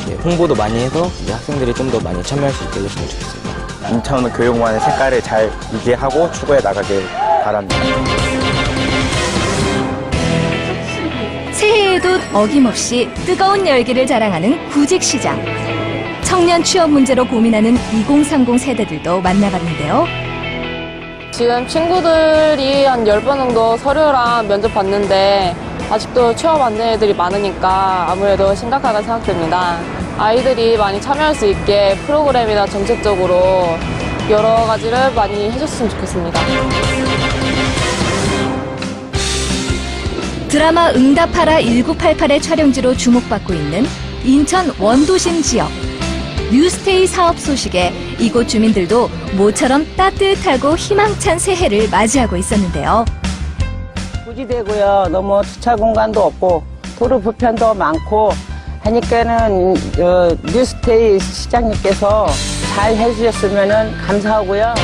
이제 홍보도 많이 해서 이제 학생들이 좀 더 많이 참여할 수 있게 해줬으면 좋겠습니다. 인천 교육만의 색깔을 잘 이해하고 추구해 나가길 바랍니다. 새해에도 어김없이 뜨거운 열기를 자랑하는 구직시장. 청년 취업 문제로 고민하는 2030 세대들도 만나봤는데요. 지금 친구들이 한 10번 정도 서류랑 면접 봤는데 아직도 취업 안 된 애들이 많으니까 아무래도 심각하게 생각됩니다. 아이들이 많이 참여할 수 있게 프로그램이나 정책적으로 여러 가지를 많이 해줬으면 좋겠습니다. 드라마 응답하라 1988의 촬영지로 주목받고 있는 인천 원도심 지역. 뉴스테이 사업 소식에 이곳 주민들도 모처럼 따뜻하고 희망찬 새해를 맞이하고 있었는데요. 부지되고요. 너무 주차 공간도 없고 도로 불편도 많고 하니까는 뉴스테이 시장님께서 잘 해주셨으면 감사하고요.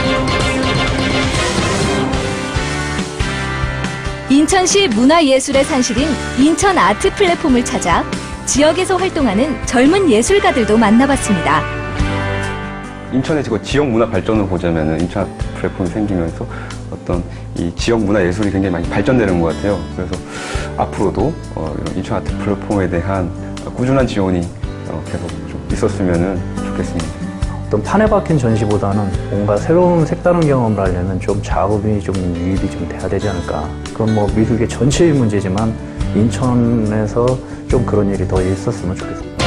인천시 문화예술의 산실인 인천 아트 플랫폼을 찾아 지역에서 활동하는 젊은 예술가들도 만나봤습니다. 인천의 지역 문화 발전을 보자면 인천 아트 플랫폼이 생기면서 어떤 이 지역 문화 예술이 굉장히 많이 발전되는 것 같아요. 그래서 앞으로도 이런 인천 아트 플랫폼에 대한 꾸준한 지원이 계속 좀 있었으면 좋겠습니다. 어떤 판에 박힌 전시보다는 뭔가 새로운 색다른 경험을 하려면 좀 작업이 좀 유입이 좀 돼야 되지 않을까. 그건 뭐 미국의 전체의 문제지만 인천에서 좀 그런 일이 더 있었으면 좋겠습니다.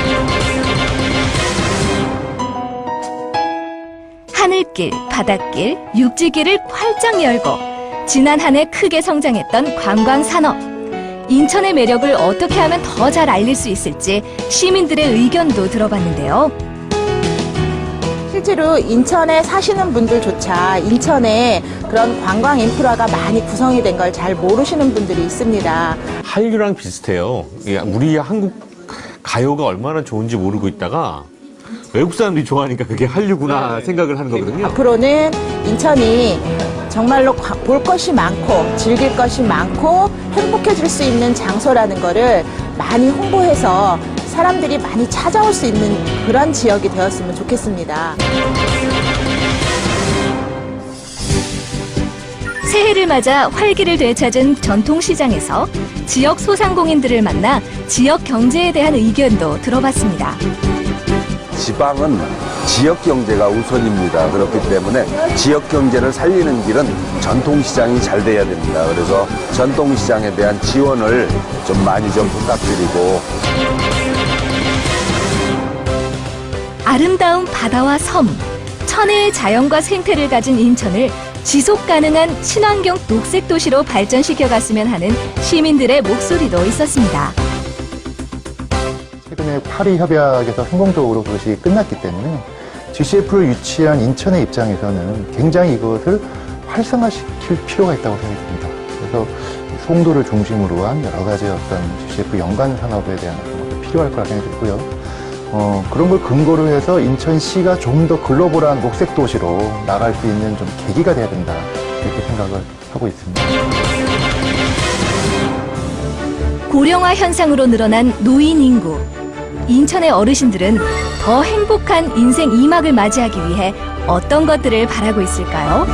하늘길, 바닷길, 육지길을 활짝 열고 지난 한 해 크게 성장했던 관광산업. 인천의 매력을 어떻게 하면 더 잘 알릴 수 있을지 시민들의 의견도 들어봤는데요. 실제로 인천에 사시는 분들조차 인천에 그런 관광 인프라가 많이 구성이 된 걸 잘 모르시는 분들이 있습니다. 한류랑 비슷해요. 우리 한국 가요가 얼마나 좋은지 모르고 있다가 외국 사람들이 좋아하니까 그게 한류구나 생각을 하는 거거든요. 앞으로는 인천이 정말로 볼 것이 많고 즐길 것이 많고 행복해질 수 있는 장소라는 거를 많이 홍보해서 사람들이 많이 찾아올 수 있는 그런 지역이 되었으면 좋겠습니다. 새해를 맞아 활기를 되찾은 전통시장에서 지역 소상공인들을 만나 지역 경제에 대한 의견도 들어봤습니다. 지방은 지역 경제가 우선입니다. 그렇기 때문에 지역 경제를 살리는 길은 전통시장이 잘 돼야 됩니다. 그래서 전통시장에 대한 지원을 좀 많이 좀 부탁드리고. 아름다운 바다와 섬, 천혜의 자연과 생태를 가진 인천을 지속 가능한 친환경 녹색 도시로 발전시켜 갔으면 하는 시민들의 목소리도 있었습니다. 최근에 파리 협약에서 성공적으로 그것이 끝났기 때문에 GCF를 유치한 인천의 입장에서는 굉장히 이것을 활성화시킬 필요가 있다고 생각이 듭니다. 그래서 송도를 중심으로 한 여러 가지 어떤 GCF 연관 산업에 대한 것도 필요할 거라 생각이 들고요. 그런 걸 근거로 해서 인천시가 좀 더 글로벌한 녹색 도시로 나갈 수 있는 좀 계기가 돼야 된다. 이렇게 생각을 하고 있습니다. 고령화 현상으로 늘어난 노인 인구. 인천의 어르신들은 더 행복한 인생 2막을 맞이하기 위해 어떤 것들을 바라고 있을까요?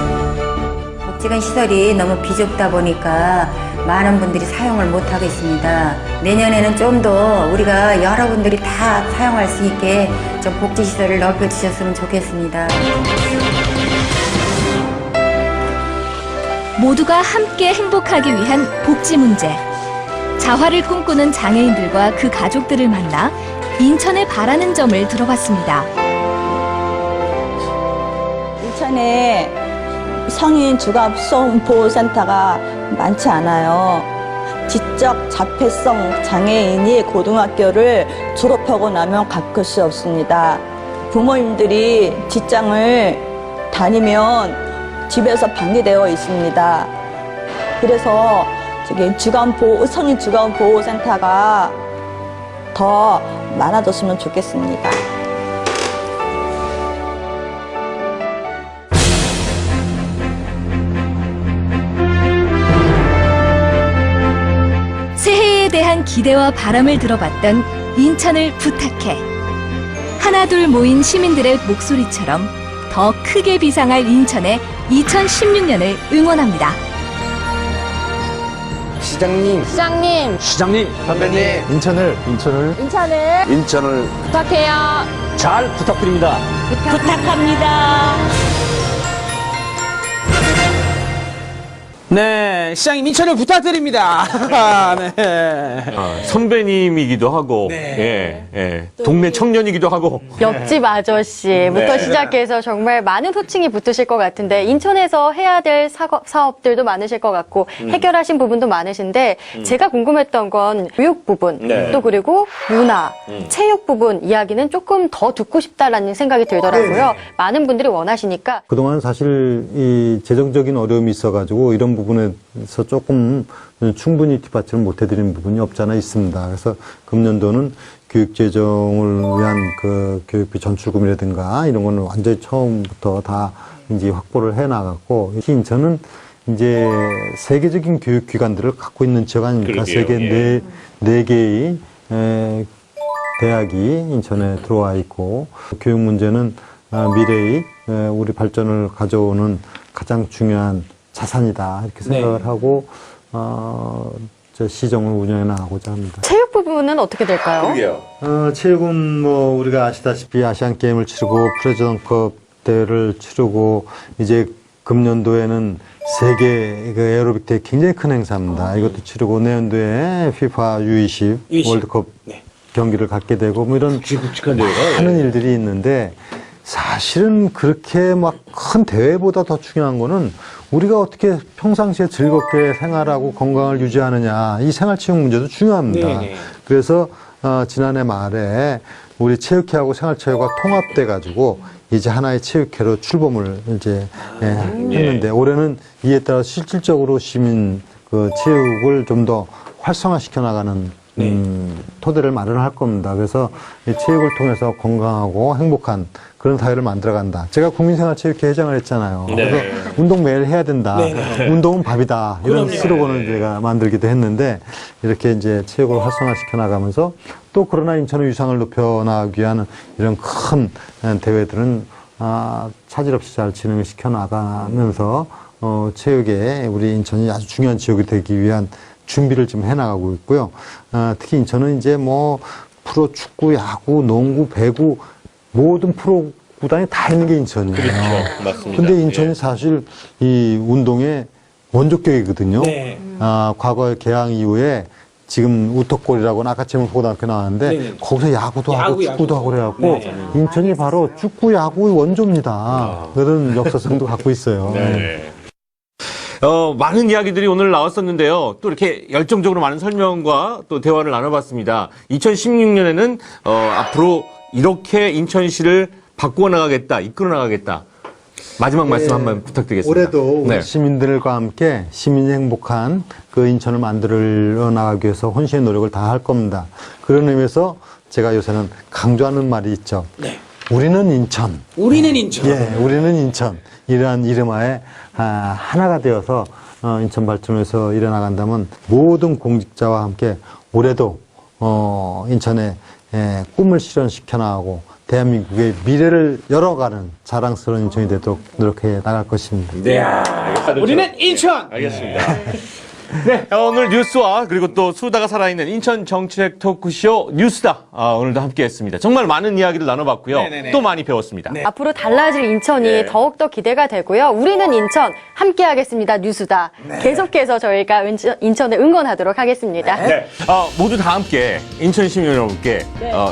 복지관 시설이 너무 비좁다 보니까 많은 분들이 사용을 못하고 있습니다. 내년에는 좀 더 우리가 여러분들이 다 사용할 수 있게 좀 복지시설을 넓혀주셨으면 좋겠습니다. 모두가 함께 행복하기 위한 복지 문제. 자활을 꿈꾸는 장애인들과 그 가족들을 만나 인천에 바라는 점을 들어봤습니다. 인천에 성인 주간보호센터가 많지 않아요. 지적 자폐성 장애인이 고등학교를 졸업하고 나면 가꿀 수 없습니다. 부모님들이 직장을 다니면 집에서 방치되어 있습니다. 그래서 성인 주간보호센터가 더 많아졌으면 좋겠습니다. 새해에 대한 기대와 바람을 들어봤던 인천을 부탁해. 하나둘 모인 시민들의 목소리처럼 더 크게 비상할 인천의 2016년을 응원합니다. 시장님, 시장님, 선배님, 인천을 부탁해요. 잘 부탁드립니다. 부탁합니다. 네, 시장님 인천을 부탁드립니다. 네. 선배님이기도 하고, 동네 청년이기도 하고. 옆집 아저씨부터 시작해서 정말 많은 호칭이 붙으실 것 같은데 인천에서 해야 될 사업들도 많으실 것 같고 해결하신 부분도 많으신데 제가 궁금했던 건 교육 부분 또 그리고 문화, 체육 부분 이야기는 조금 더 듣고 싶다라는 생각이 들더라고요. 많은 분들이 원하시니까. 그동안 사실 이 재정적인 어려움이 있어가지고 이런 부분에서 조금 충분히 뒷받침을 못 해드리는 부분이 없잖아 있습니다. 그래서 금년도는 교육재정을 위한 그 교육비 전출금이라든가 이런 거는 완전히 처음부터 다 이제 확보를 해 나갔고, 인천은 이제 세계적인 교육기관들을 갖고 있는 지역 아닙니까? 세계 네 개의 대학이 인천에 들어와 있고, 교육 문제는 미래의 우리 발전을 가져오는 가장 중요한 자산이다 이렇게 생각을 하고 저 시정을 운영해 나가고자 합니다. 체육 부분은 어떻게 될까요? 체육은 뭐 우리가 아시다시피 아시안 게임을 치르고 프레지던컵 대회를 치르고 이제 금년도에는 세계 그 에어로빅 대회 굉장히 큰 행사입니다. 이것도 치르고 내년도에 FIFA U20 월드컵 경기를 갖게 되고 뭐 이런 많은 일들이 있는데 사실은 그렇게 막 큰 대회보다 더 중요한 거는 우리가 어떻게 평상시에 즐겁게 생활하고 건강을 유지하느냐 이 생활체육 문제도 중요합니다. 그래서 지난해 말에 우리 체육회하고 생활체육과 통합돼 가지고 이제 하나의 체육회로 출범을 이제 했는데 올해는 이에 따라 실질적으로 시민 그 체육을 좀 더 활성화시켜 나가는 토대를 마련할 겁니다. 그래서 이 체육을 통해서 건강하고 행복한 그런 사회를 만들어간다. 제가 국민생활체육회 회장을 했잖아요. 그래서 운동 매일 해야 된다. 운동은 밥이다. 이런 슬로건을 제가 만들기도 했는데 이렇게 이제 체육을 활성화시켜 나가면서 또 그러나 인천의 위상을 높여 나가기 위한 이런 큰 대회들은 차질 없이 잘 진행을 시켜 나가면서 체육에 우리 인천이 아주 중요한 지역이 되기 위한 준비를 좀 해나가고 있고요. 특히 인천은 이제 뭐 프로 축구, 야구, 농구, 배구 모든 프로 구단이 다 있는 게 인천이에요. 그렇죠. 맞습니다. 근데 인천이 사실 이 운동의 원조격이거든요. 과거 개항 이후에 지금 우터골이라고는 아까 제물포고등학교 나왔는데 거기서 야구도 하고 축구도 하고 그래갖고 인천이 바로 축구, 야구의 원조입니다. 그런 역사성도 갖고 있어요. 많은 이야기들이 오늘 나왔었는데요. 또 이렇게 열정적으로 많은 설명과 또 대화를 나눠봤습니다. 2016년에는 앞으로 이렇게 인천시를 바꾸어 나가겠다, 이끌어 나가겠다. 마지막 말씀 한번 부탁드리겠습니다. 올해도 시민들과 함께 시민이 행복한 그 인천을 만들어 나가기 위해서 혼신의 노력을 다할 겁니다. 그런 의미에서 제가 요새는 강조하는 말이 있죠. 우리는 인천. 우리는 인천. 예, 우리는 인천. 이러한 이름하에 하나가 되어서 인천 발전을 위해서 일어나간다면 모든 공직자와 함께 올해도 인천의 꿈을 실현시켜 나가고 대한민국의 미래를 열어가는 자랑스러운 인천이 되도록 노력해 나갈 것입니다. 우리는 인천! 알겠습니다. 네, 오늘 뉴스와 그리고 또 수다가 살아있는 인천 정치적 토크쇼 뉴스다. 오늘도 함께했습니다. 정말 많은 이야기를 나눠봤고요. 또 많이 배웠습니다. 앞으로 달라질 인천이 더욱더 기대가 되고요. 우리는 인천 함께하겠습니다. 뉴스다. 계속해서 저희가 인천을 응원하도록 하겠습니다. 모두 다 함께 인천 시민 여러분께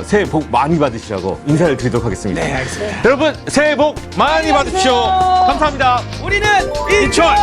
새해 복 많이 받으시라고 인사를 드리도록 하겠습니다. 알겠습니다. 여러분 새해 복 많이 받으십시오. 감사합니다. 우리는 인천!